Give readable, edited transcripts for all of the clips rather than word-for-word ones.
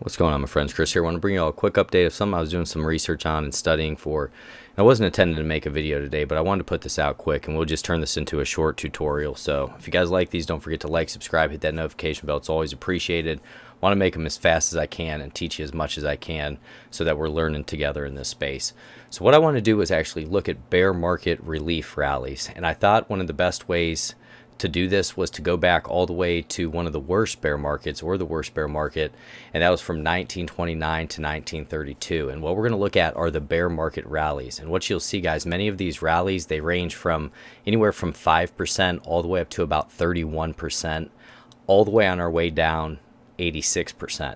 What's going on, my friends? Chris here. I want to bring you all a quick update of something I was doing some research on and studying for. I wasn't intending to make a video today, but I wanted to put this out quick, and we'll just turn this into a short tutorial. So if you guys like these, don't forget to like, subscribe, hit that notification bell. It's always appreciated. I want to make them as fast as I can and teach you as much as I can so that we're learning together in this space. So what I want to do is actually look at bear market relief rallies, and I thought one of the best ways to do this was to go back all the way to one of the worst bear markets, or the worst bear market, and that was from 1929 to 1932. And what we're going to look at are the bear market rallies. And what you'll see, guys, many of these rallies, they range from anywhere from 5% all the way up to about 31%, all the way on our way down 86%.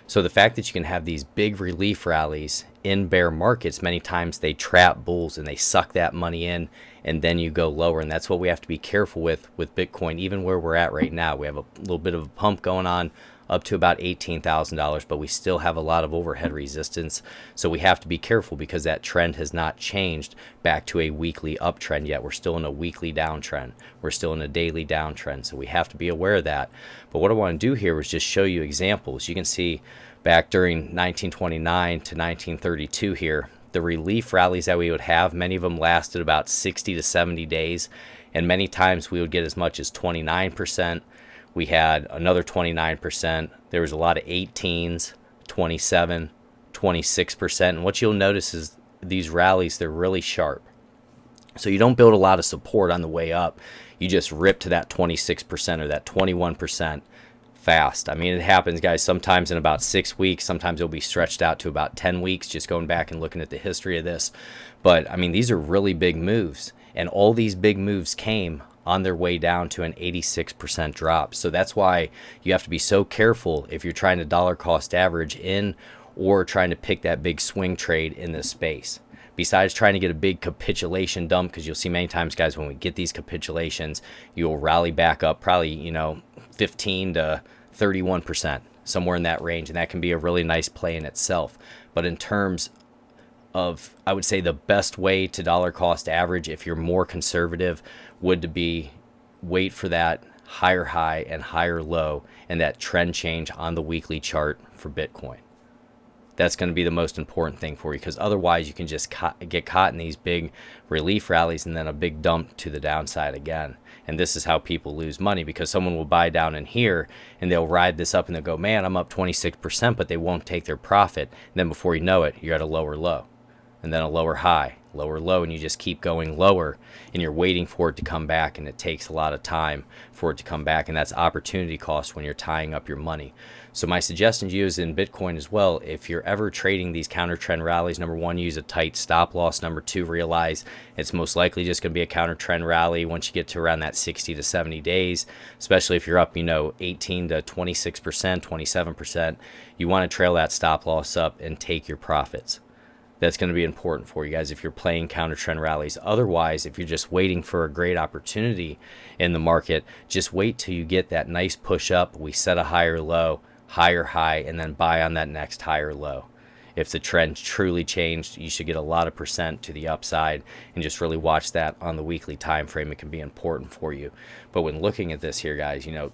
So the fact that you can have these big relief rallies in bear markets, many times they trap bulls and they suck that money in, and then you go lower. And that's what we have to be careful with Bitcoin. Even where we're at right now, we have a little bit of a pump going on up to about $18,000, but we still have a lot of overhead resistance. So we have to be careful because that trend has not changed back to a weekly uptrend yet. We're still in a weekly downtrend. We're still in a daily downtrend. So we have to be aware of that. But what I want to do here is just show you examples. You can see back during 1929 to 1932 here, the relief rallies that we would have, many of them lasted about 60 to 70 days, and many times we would get as much as 29%. We had another 29%. There was a lot of 18s, 27, 26%. And what you'll notice is these rallies, they're really sharp. So you don't build a lot of support on the way up. You just rip to that 26% or that 21% fast. I mean, it happens, guys, sometimes in about 6 weeks. Sometimes it'll be stretched out to about 10 weeks, just going back and looking at the history of this. But I mean, these are really big moves, and all these big moves came on their way down to an 86% drop. So that's why you have to be so careful if you're trying to dollar cost average in, or trying to pick that big swing trade in this space. Besides trying to get a big capitulation dump, because you'll see many times, guys, when we get these capitulations, you'll rally back up probably, 15 to 31%, somewhere in that range, and that can be a really nice play in itself. But in terms of, I would say, the best way to dollar cost average, if you're more conservative, would to be wait for that higher high and higher low and that trend change on the weekly chart for Bitcoin. That's going to be the most important thing for you, because otherwise you can just get caught in these big relief rallies and then a big dump to the downside again. And this is how people lose money, because someone will buy down in here and they'll ride this up and they'll go, man, I'm up 26%, but they won't take their profit. And then before you know it, you're at a lower low, and then a lower high, lower low, and you just keep going lower, and you're waiting for it to come back, and it takes a lot of time for it to come back, and that's opportunity cost when you're tying up your money. So my suggestion to you is in Bitcoin as well, if you're ever trading these counter trend rallies, number one, use a tight stop loss. Number two, realize it's most likely just going to be a counter trend rally once you get to around that 60 to 70 days, especially if you're up 18 to 26%, 27%. You want to trail that stop loss up and take your profits. That's going to be important for you guys if you're playing counter trend rallies. Otherwise, if you're just waiting for a great opportunity in the market, just wait till you get that nice push up. We set a higher low, higher high, and then buy on that next higher low. If the trend truly changed, you should get a lot of percent to the upside, and just really watch that on the weekly time frame. It can be important for you. But when looking at this here, guys, 29%,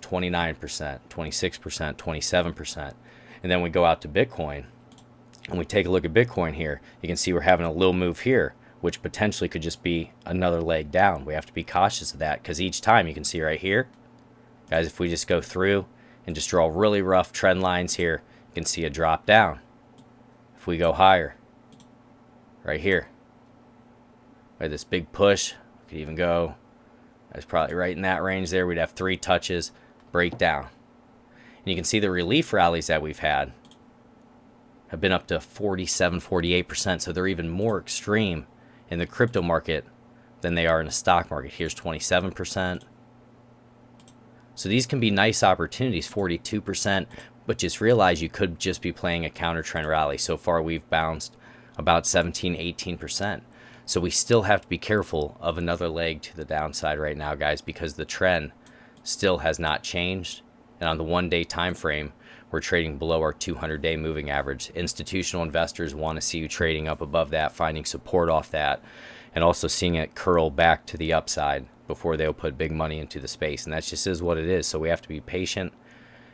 26%, 27%, and then we go out to Bitcoin, and we take a look at Bitcoin here, you can see we're having a little move here, which potentially could just be another leg down. We have to be cautious of that, because each time, you can see right here, guys, if we just go through and just draw really rough trend lines here, you can see a drop down. If we go higher, right here, right, this big push, we could even go, that's probably right in that range there, we'd have 3 touches, break down. And you can see the relief rallies that we've had have been up to 47, 48%, so they're even more extreme in the crypto market than they are in the stock market. Here's 27%. So these can be nice opportunities, 42%, but just realize you could just be playing a counter trend rally. So far we've bounced about 17, 18%. So we still have to be careful of another leg to the downside right now, guys, because the trend still has not changed. And on the 1-day time frame, we're trading below our 200-day moving average. Institutional investors want to see you trading up above that, finding support off that, and also seeing it curl back to the upside before they'll put big money into the space. And that just is what it is. So we have to be patient,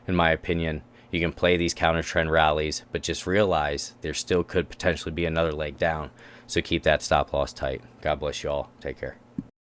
in my opinion. You can play these counter trend rallies, but just realize there still could potentially be another leg down. So keep that stop loss tight. God bless you all. Take care.